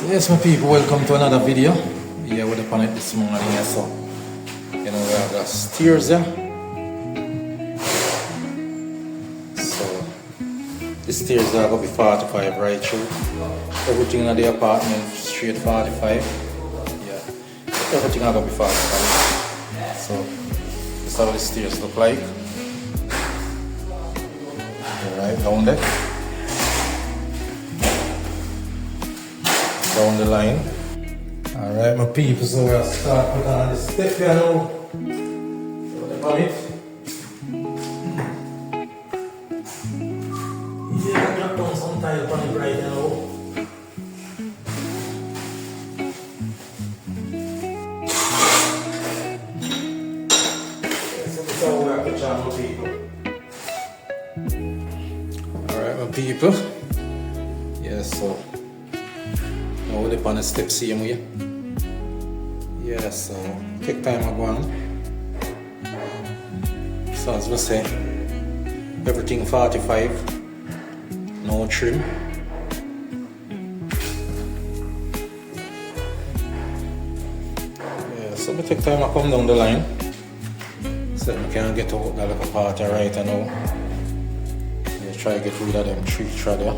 So yes, my people, welcome to another video. Yeah, we're upon it this morning here, so you know we have got stairs there. So the stairs are gonna be 45 right through. Everything in the apartment straight 45. Yeah, everything are gonna be 45. So this is how the stairs look like. Right down there. Down the line. Alright, my people, so we'll start putting on the step here now. So the permit. Yeah, drop down some tile on it right now. So this is how we have to jam, my people. Alright, my people. Yeah, so now we're on the step same way. Yeah, so take time to go on. So as we say, everything 45, no trim. Yeah, so we take time to come down the line. So we can get out that little part right now. Yeah, try to get rid of them tree there.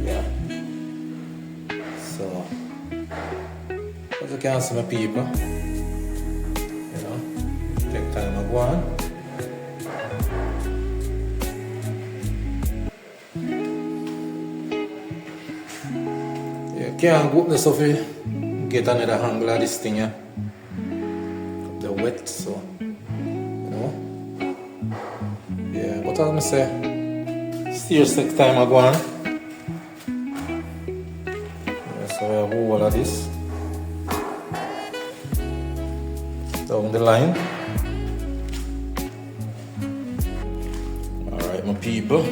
Yeah. So, as you can see, my people, you know, take time to go on. You can't go up this off it, get another angle of this thing here. The wet, so, you know. Yeah, but as I say, stairs take time to go on. So we have all of this down the line. Alright, my people.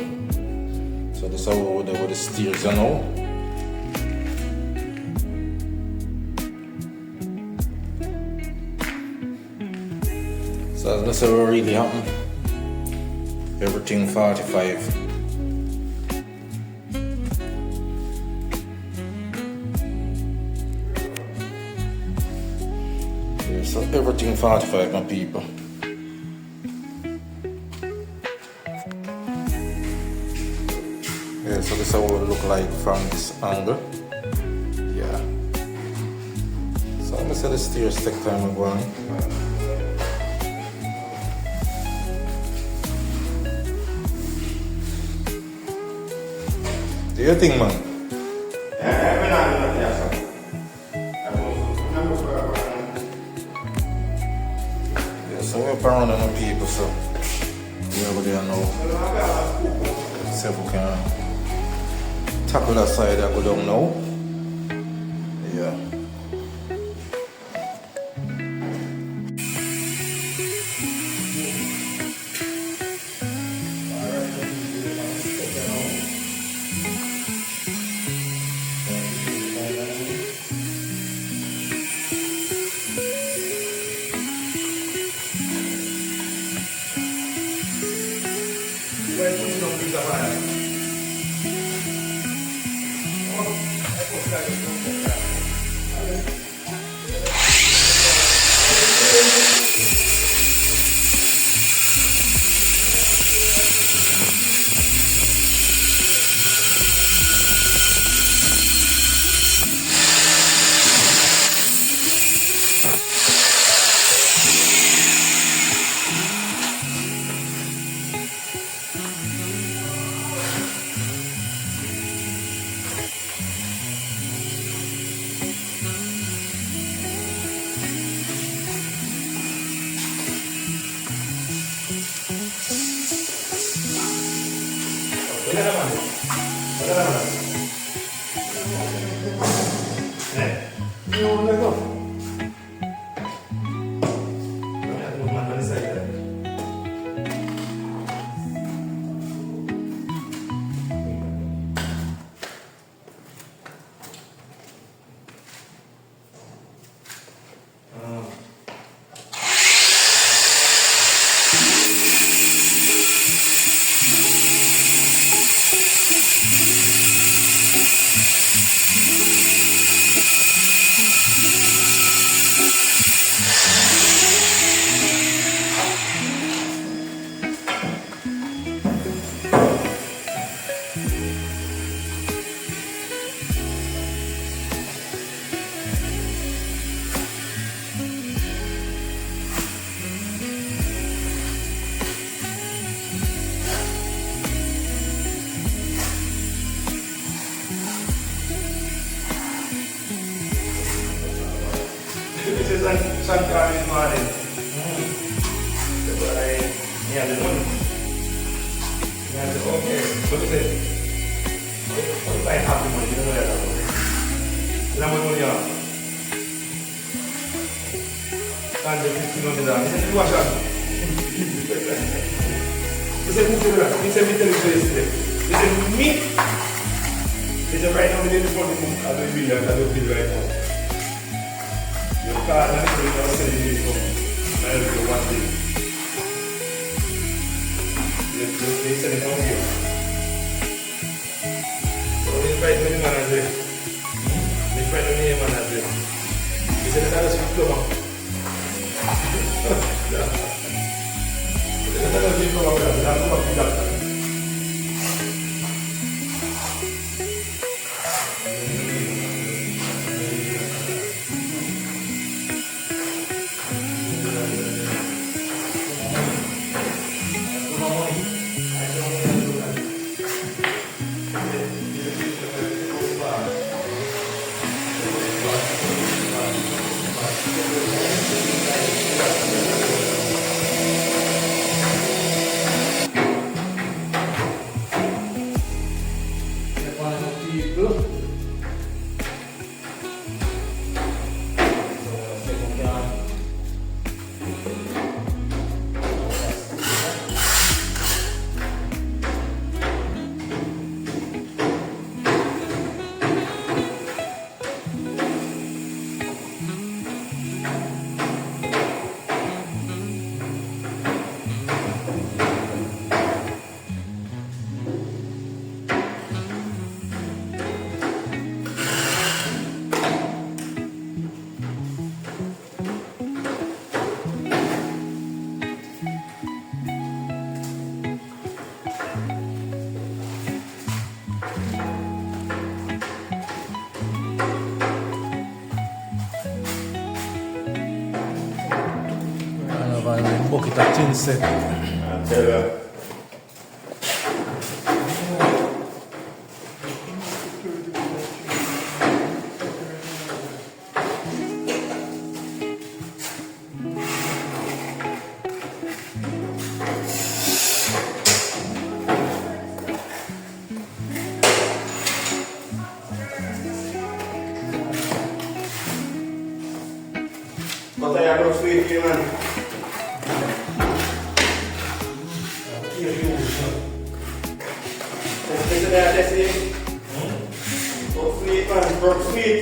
So this is how the stairs are now. So that's what really happened. Everything 45. So everything 45, my people. Yeah, so this is how it will look like from this angle. Yeah. So I'm gonna say the stairs take time to go on. Do you think, man? So we're around on the people, so we're over there now. See if we can tackle that side and go down now. Yeah. Okay, look at it. What I have the money, you know that. Then I'm going to and the 1500. He said, "Wash up." He said, "Who did that?" He said, "Me tell you yesterday." He said, "Me." He said, "Right now, we need to phone him. I don't feel like I don't feel right now." Your car, I'm going to send you from one day. They said it on you. So we invite many managers. We invite many managers. He said that was diploma. That was diploma. That's what we got. Bucket of tin set. Tell you. But I have no sleep here, man. Listen to that, that's it. Go sleep, man. Go sleep.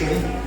trim.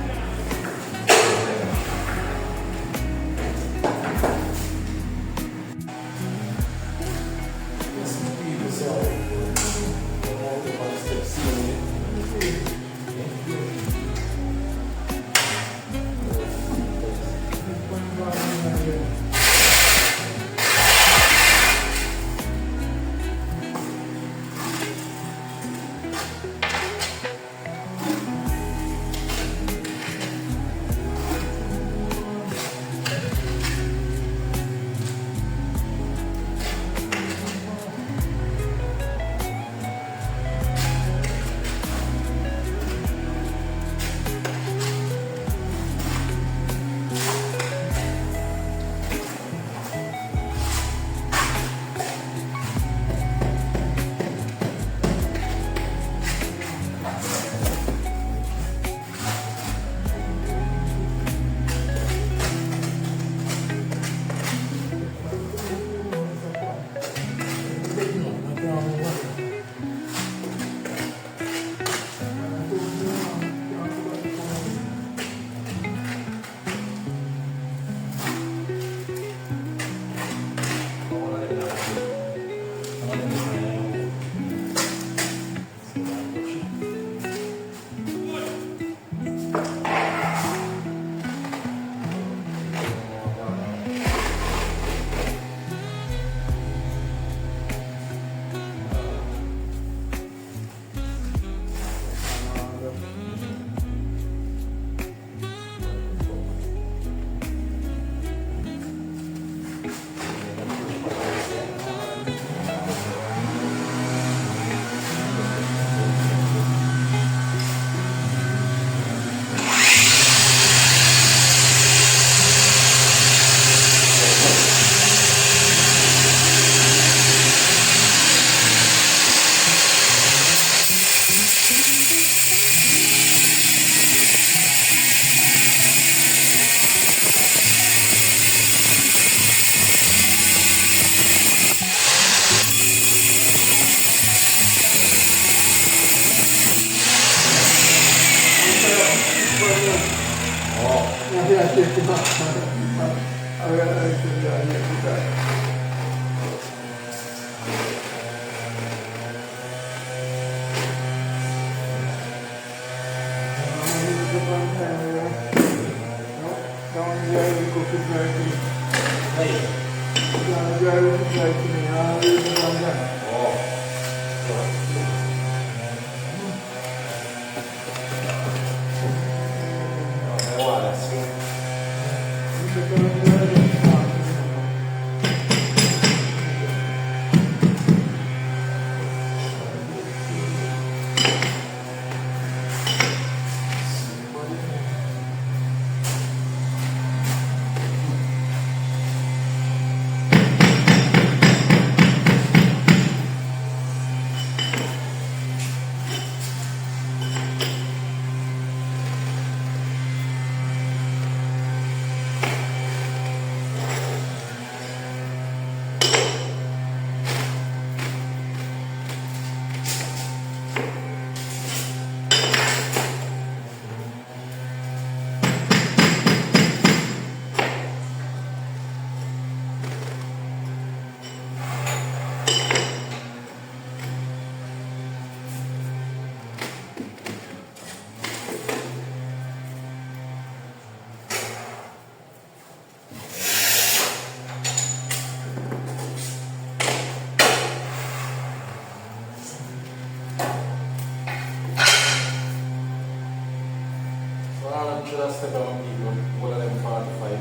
Just about people, what are them 45?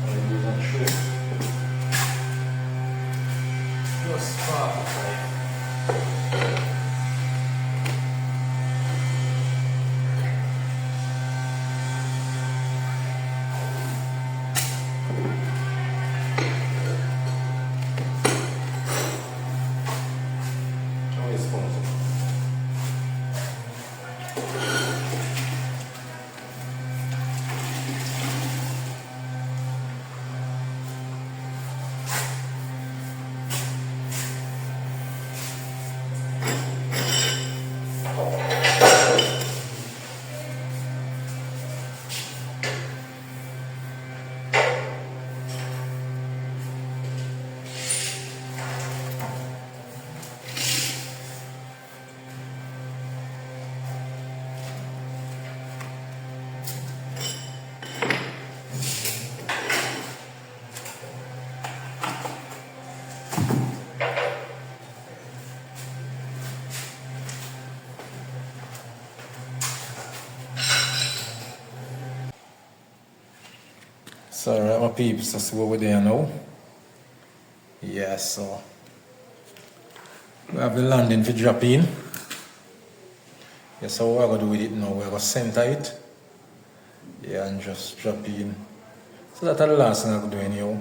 And use a trim. Just 45. So alright my peeps, that's what we're there now. Yeah, so we have the landing for drop in. Yeah, so what we're gonna do with it now, we're gonna center it. Yeah, and just drop in. So that's the last thing I'm gonna do anyhow.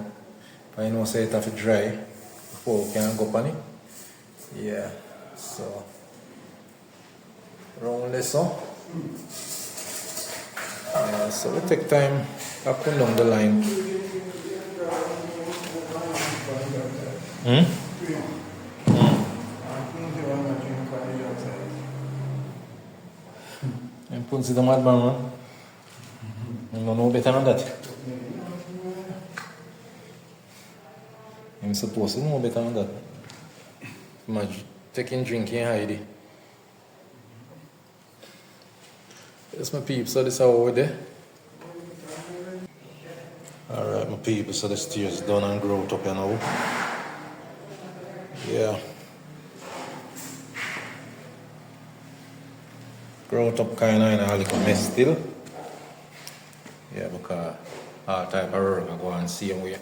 But you know, say it have to dry before we can go up on it. Yeah, so round this up. Yeah, so we take time up and down the line. And put it on my man. You don't know better than that. I'm supposed to know better than that. Imagine taking drinking Heidi. Yes, my peeps, so this is how we're there. Alright, my people, so the stairs done and growth up, you know. Yeah. Growth up kind of in a little mess still. Yeah, because all type of work I go and see way.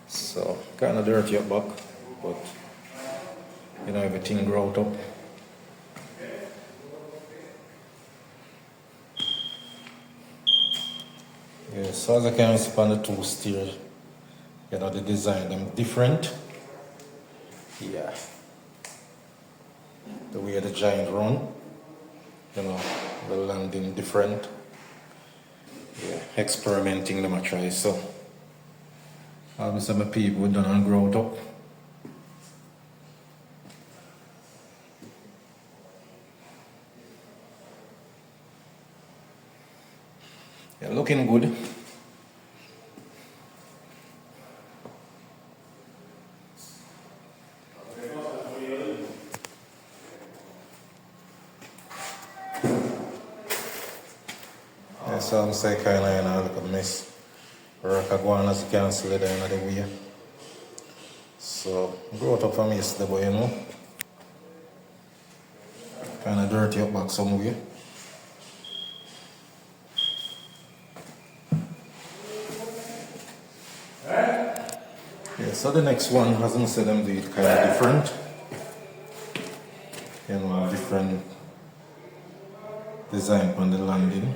So, kind of dirty up back, but you know, everything growth up. Yeah, so as I can see on the two stairs, you know, they design them different. Yeah. The way the giant run, you know, the landing different. Yeah, experimenting them I try, so. All some of people done and growth up. Yeah, looking good. Yeah, so I'm saying kind of, you know, look a mess. Work I go on as you can see the end of the way. So, growth up from yesterday, but you know, kind of dirty up back somewhere. Yeah, so the next one, as I said, them do it kind of different. You know, different design on the landing.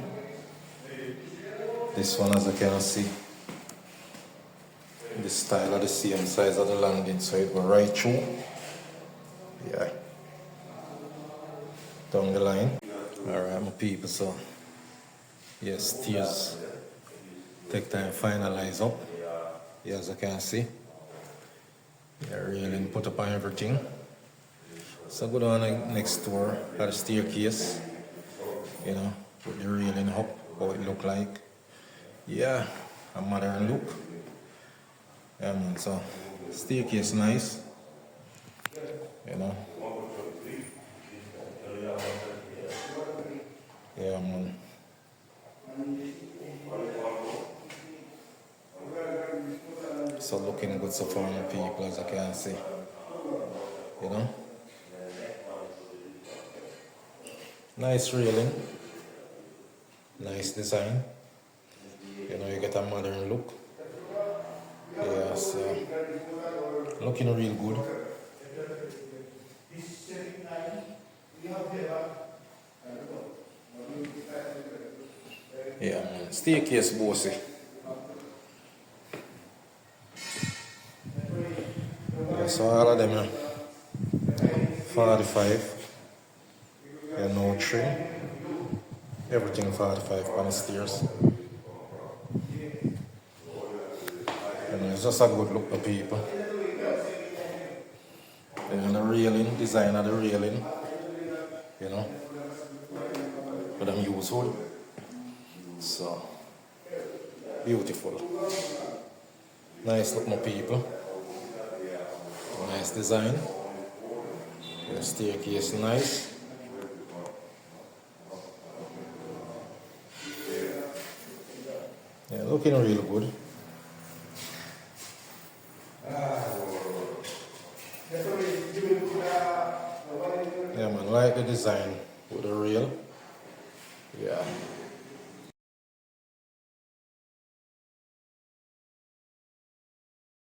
This one, as you can see, the style of the same size of the landing, so it will right through. Yeah. Down the line. Alright, my people, so yes, stairs take time finalize up. Yeah, as you can see. Yeah, railing put up on everything. So go down the next door at the staircase. You know, put the railing up, how it look like. Yeah, a modern look. Yeah man, so staircase nice. You know. Yeah man. So looking good so far my people, as I can see. You know. Nice railing. Nice design. You know, you get a modern look. Yeah, so looking real good. Yeah man, staircase bossy. Yeah, so all of them are 45. Yeah, no trim. Everything 45 on the stairs. You know, it's just a good look for people. And the railing, design of the railing, you know, but I'm useful. So, beautiful. Nice look, my people. Nice design. The staircase nice. Yeah, looking real good. Yeah man, like the design with the rail. Yeah.